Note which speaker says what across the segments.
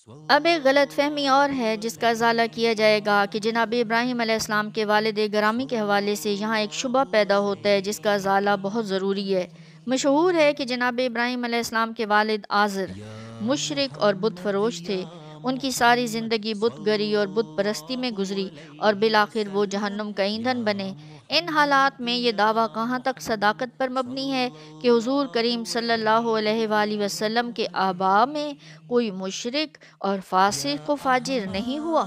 Speaker 1: اب ایک غلط فہمی اور ہے جس کا ازالہ کیا جائے گا کہ جناب ابراہیم علیہ السلام کے والد گرامی کے حوالے سے یہاں ایک شبہ پیدا ہوتا ہے جس کا ازالہ بہت ضروری ہے۔ مشہور ہے کہ جناب ابراہیم علیہ السلام کے والد آزر مشرک اور بت فروش تھے۔ ان کی ساری زندگی بت گری اور بت پرستی میں گزری اور بالآخر وہ جہنم کا ایندھن بنے۔ ان حالات میں یہ دعویٰ کہاں تک صداقت پر مبنی ہے کہ حضور کریم صلی اللہ علیہ وآلہ وسلم کے آباء میں کوئی مشرک اور فاسق و فاجر نہیں ہوا؟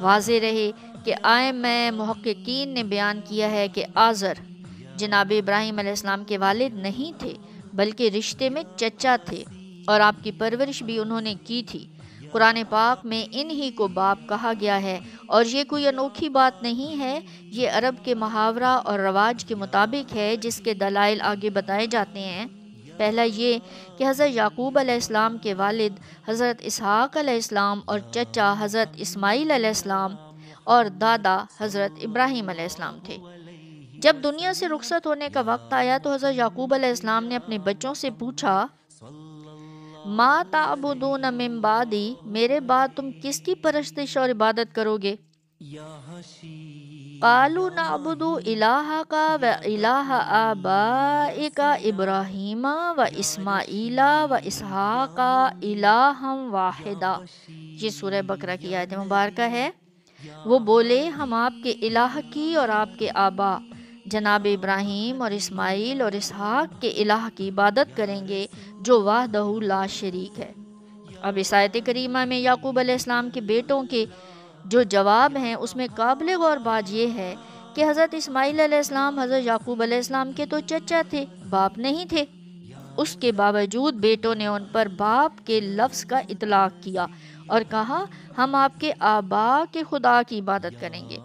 Speaker 1: واضح رہے کہ ائمہ محققین نے بیان کیا ہے کہ آزر جناب ابراہیم علیہ السلام کے والد نہیں تھے بلکہ رشتے میں چچا تھے اور آپ کی پرورش بھی انہوں نے کی تھی۔ قرآن پاک میں انہی کو باپ کہا گیا ہے اور یہ کوئی انوکھی بات نہیں ہے، یہ عرب کے محاورہ اور رواج کے مطابق ہے جس کے دلائل آگے بتائے جاتے ہیں۔ پہلا یہ کہ حضرت یعقوب علیہ السلام کے والد حضرت اسحاق علیہ السلام اور چچا حضرت اسماعیل علیہ السلام اور دادا حضرت ابراہیم علیہ السلام تھے۔ جب دنیا سے رخصت ہونے کا وقت آیا تو حضرت یعقوب علیہ السلام نے اپنے بچوں سے پوچھا، ما تعبدون من بعدی، میرے بعد تم کس کی پرستش اور عبادت کرو گے؟ قالوا نعبد الہک و الہ آبائک ابراہیم و اسماعیل و اسحاق الہا واحدا۔ یہ سورہ بقرہ کی آیت مبارکہ ہے۔ وہ بولے، ہم آپ کے الہ کی اور آپ کے آبا جناب ابراہیم اور اسماعیل اور اسحاق کے الہ کی عبادت کریں گے جو وحدہ لا شریک ہے۔ اب اس آیت کریمہ میں یعقوب علیہ السلام کے بیٹوں کے جو جواب ہیں اس میں قابل غور بات یہ ہے کہ حضرت اسماعیل علیہ السلام حضرت یعقوب علیہ السلام کے تو چچا تھے، باپ نہیں تھے۔ اس کے باوجود بیٹوں نے ان پر باپ کے لفظ کا اطلاق کیا اور کہا ہم آپ کے آبا کے خدا کی عبادت کریں گے۔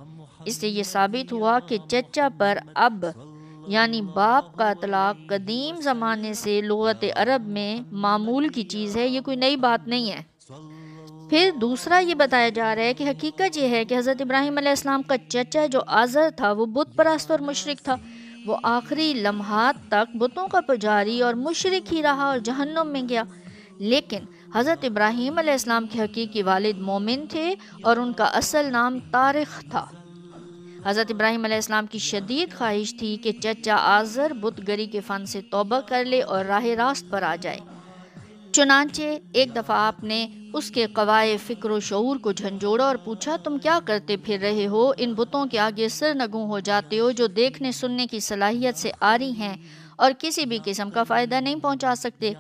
Speaker 1: اس سے یہ ثابت ہوا کہ چچا پر اب یعنی باپ کا اطلاق قدیم زمانے سے لغت عرب میں معمول کی چیز ہے، یہ کوئی نئی بات نہیں ہے۔ پھر دوسرا یہ بتایا جا رہا ہے کہ حقیقت یہ ہے کہ حضرت ابراہیم علیہ السلام کا چچا جو آزر تھا وہ بت پرست اور مشرک تھا۔ وہ آخری لمحات تک بتوں کا پجاری اور مشرک ہی رہا اور جہنم میں گیا۔ لیکن حضرت ابراہیم علیہ السلام کے حقیقی والد مومن تھے اور ان کا اصل نام طارق تھا۔ حضرت ابراہیم علیہ السلام کی شدید خواہش تھی کہ چچا آزر بت گری کے فن سے توبہ کر لے اور راہ راست پر آ جائے۔ چنانچہ ایک دفعہ آپ نے اس کے قوائے فکر و شعور کو جھنجھوڑا اور پوچھا، تم کیا کرتے پھر رہے ہو؟ ان بتوں کے آگے سرنگوں ہو جاتے ہو جو دیکھنے سننے کی صلاحیت سے آری ہیں اور کسی بھی قسم کا فائدہ نہیں پہنچا سکتے۔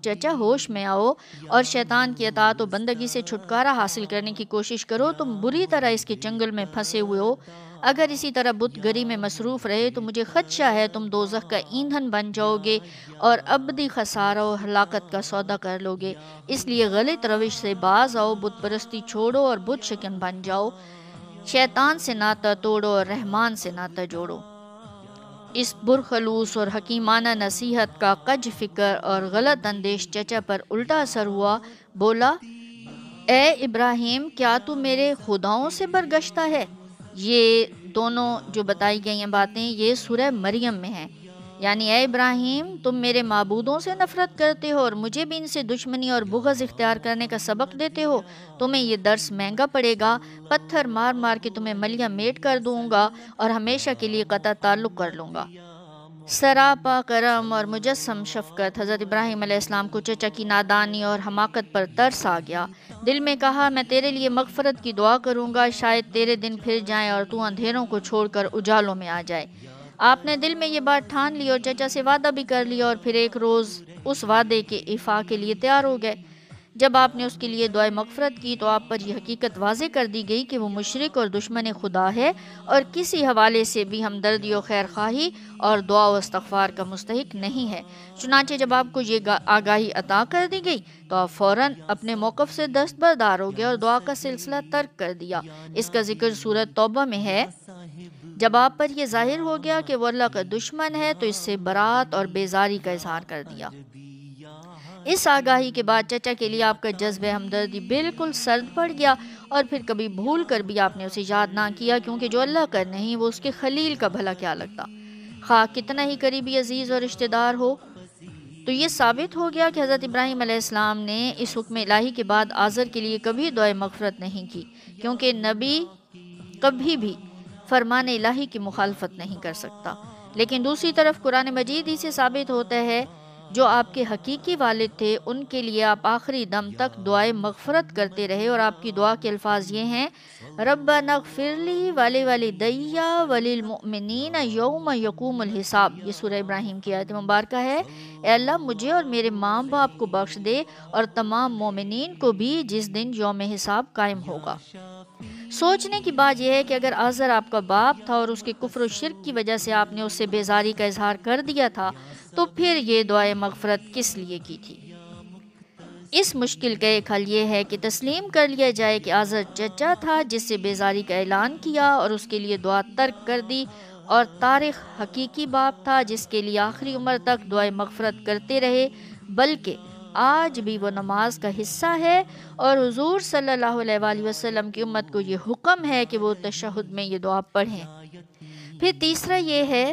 Speaker 1: چچا ہوش میں آؤ اور شیطان کی اطاعت و بندگی سے چھٹکارا حاصل کرنے کی کوشش کرو، تم بری طرح اس کے چنگل میں پھنسے ہوئے ہو۔ اگر اسی طرح بت گری میں مصروف رہے تو مجھے خدشہ ہے تم دوزخ کا ایندھن بن جاؤ گے اور ابدی خسارہ و ہلاکت کا سودا کر لو گے۔ اس لیے غلط روش سے باز آؤ، بت پرستی چھوڑو اور بت شکن بن جاؤ، شیطان سے ناطہ توڑو اور رحمان سے ناطہ جوڑو۔ اس برخلوص اور حکیمانہ نصیحت کا کج فکر اور غلط اندیش چچا پر الٹا اثر ہوا۔ بولا، اے ابراہیم، کیا تو میرے خداؤں سے برگشتہ ہے؟ یہ دونوں جو بتائی گئی ہیں باتیں یہ سورہ مریم میں ہیں، یعنی اے ابراہیم تم میرے معبودوں سے نفرت کرتے ہو اور مجھے بھی ان سے دشمنی اور بغض اختیار کرنے کا سبق دیتے ہو، تمہیں یہ درس مہنگا پڑے گا، پتھر مار مار کے تمہیں ملیہ میٹ کر دوں گا اور ہمیشہ کے لیے قطع تعلق کر لوں گا۔ سراپا کرم اور مجسم شفقت حضرت ابراہیم علیہ السلام کو چچا کی نادانی اور حماقت پر ترس آ گیا۔ دل میں کہا، میں تیرے لیے مغفرت کی دعا کروں گا، شاید تیرے دن پھر جائیں اور تو اندھیروں کو چھوڑ کر اجالوں میں آ جائے۔ آپ نے دل میں یہ بات ٹھان لی اور چچا سے وعدہ بھی کر لیا اور پھر ایک روز اس وعدے کے ایفا کے لیے تیار ہو گئے۔ جب آپ نے اس کے لیے دعائے مغفرت کی تو آپ پر یہ حقیقت واضح کر دی گئی کہ وہ مشرک اور دشمن خدا ہے اور کسی حوالے سے بھی ہمدردی و خیر خواہی اور دعا و استغفار کا مستحق نہیں ہے۔ چنانچہ جب آپ کو یہ آگاہی عطا کر دی گئی تو آپ فوراً اپنے موقف سے دستبردار ہو گئے اور دعا کا سلسلہ ترک کر دیا۔ اس کا ذکر سورۃ توبہ میں ہے۔ جب آپ پر یہ ظاہر ہو گیا کہ وہ اللہ کا دشمن ہے تو اس سے برات اور بیزاری کا اظہار کر دیا۔ اس آگاہی کے بعد چچا کے لیے آپ کا جذبہ ہمدردی بالکل سرد پڑ گیا اور پھر کبھی بھول کر بھی آپ نے اسے یاد نہ کیا، کیونکہ جو اللہ کا نہیں وہ اس کے خلیل کا بھلا کیا لگتا، خواہ کتنا ہی قریبی عزیز اور رشتہ دار ہو۔ تو یہ ثابت ہو گیا کہ حضرت ابراہیم علیہ السلام نے اس حکم الہی کے بعد آزر کے لیے کبھی دعائے مغفرت نہیں کی، کیونکہ نبی کبھی بھی فرمان الہی کی مخالفت نہیں کر سکتا۔ لیکن دوسری طرف قرآن مجید ہی سے ثابت ہوتا ہے جو آپ کے حقیقی والد تھے ان کے لیے آپ آخری دم تک دعائے مغفرت کرتے رہے، اور آپ کی دعا کے الفاظ یہ ہیں: ربنا اغفر لی ولوالدی وللمؤمنین یوم یقوم الحساب۔ یہ سورہ ابراہیم کی آیت مبارکہ ہے۔ اے اللہ مجھے اور میرے ماں باپ کو بخش دے، اور تمام مومنین کو بھی جس دن یوم حساب قائم ہوگا۔ سوچنے کی بات یہ ہے کہ اگر آزر آپ کا باپ تھا اور اس کے کفر و شرک کی وجہ سے آپ نے اس سے بیزاری کا اظہار کر دیا تھا، تو پھر یہ دعائے مغفرت کس لیے کی تھی؟ اس مشکل کا ایک حل یہ ہے کہ تسلیم کر لیا جائے کہ آزر چچا تھا جس سے بیزاری کا اعلان کیا اور اس کے لیے دعا ترک کر دی، اور طارق حقیقی باپ تھا جس کے لیے آخری عمر تک دعائے مغفرت کرتے رہے، بلکہ آج بھی وہ نماز کا حصہ ہے، اور حضور صلی اللہ علیہ وآلہ وسلم کی امت کو یہ حکم ہے کہ وہ تشہد میں یہ دعا پڑھیں۔ پھر تیسرا یہ ہے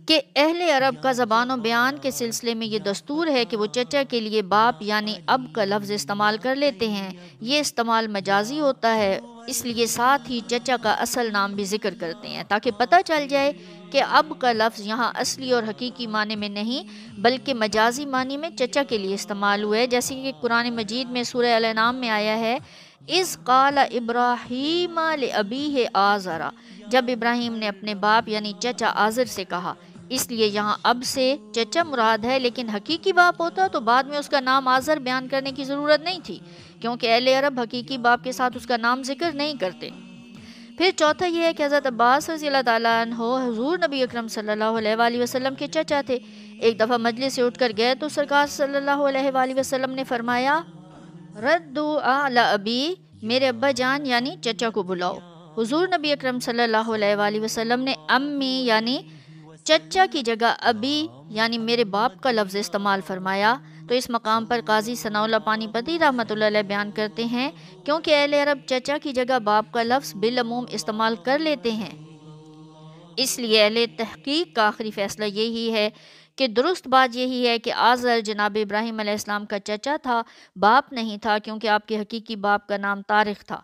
Speaker 1: کہ اہل عرب کا زبان و بیان کے سلسلے میں یہ دستور ہے کہ وہ چچا کے لیے باپ یعنی اب کا لفظ استعمال کر لیتے ہیں۔ یہ استعمال مجازی ہوتا ہے، اس لیے ساتھ ہی چچا کا اصل نام بھی ذکر کرتے ہیں تاکہ پتہ چل جائے کہ اب کا لفظ یہاں اصلی اور حقیقی معنی میں نہیں بلکہ مجازی معنی میں چچا کے لیے استعمال ہوئے، جیسے کہ قرآن مجید میں سورہ الانعام میں آیا ہے: اذ قال ابراہیم لابیہ آزر، جب ابراہیم نے اپنے باپ یعنی چچا آزر سے کہا۔ اس لیے یہاں اب سے چچا مراد ہے، لیکن حقیقی باپ ہوتا تو بعد میں اس کا نام آزر بیان کرنے کی ضرورت نہیں تھی، کیونکہ اہل عرب حقیقی باپ کے ساتھ اس کا نام ذکر نہیں کرتے۔ پھر چوتھا یہ ہے کہ حضرت عباس رضی اللہ تعالیٰ عنہ حضور نبی اکرم صلی اللہ علیہ وآلہ وسلم کے چچا تھے۔ ایک دفعہ مجلس سے اٹھ کر گئے تو سرکار صلی اللہ علیہ وآلہ وسلم نے فرمایا: ردو اعلی ابی، میرے ابا جان یعنی چچا کو بلاؤ۔ حضور نبی اکرم صلی اللہ علیہ وآلہ وسلم نے امی یعنی چچا کی جگہ ابی یعنی میرے باپ کا لفظ استعمال فرمایا۔ تو اس مقام پر قاضی ثناء اللہ پانی پتی رحمۃ اللہ علیہ بیان کرتے ہیں کیونکہ اہل عرب چچا کی جگہ باپ کا لفظ بالعموم استعمال کر لیتے ہیں، اس لیے اہل تحقیق کا آخری فیصلہ یہی ہے کہ درست بات یہی ہے کہ آزر جناب ابراہیم علیہ السلام کا چچا تھا، باپ نہیں تھا، کیونکہ آپ کے حقیقی باپ کا نام طارق تھا۔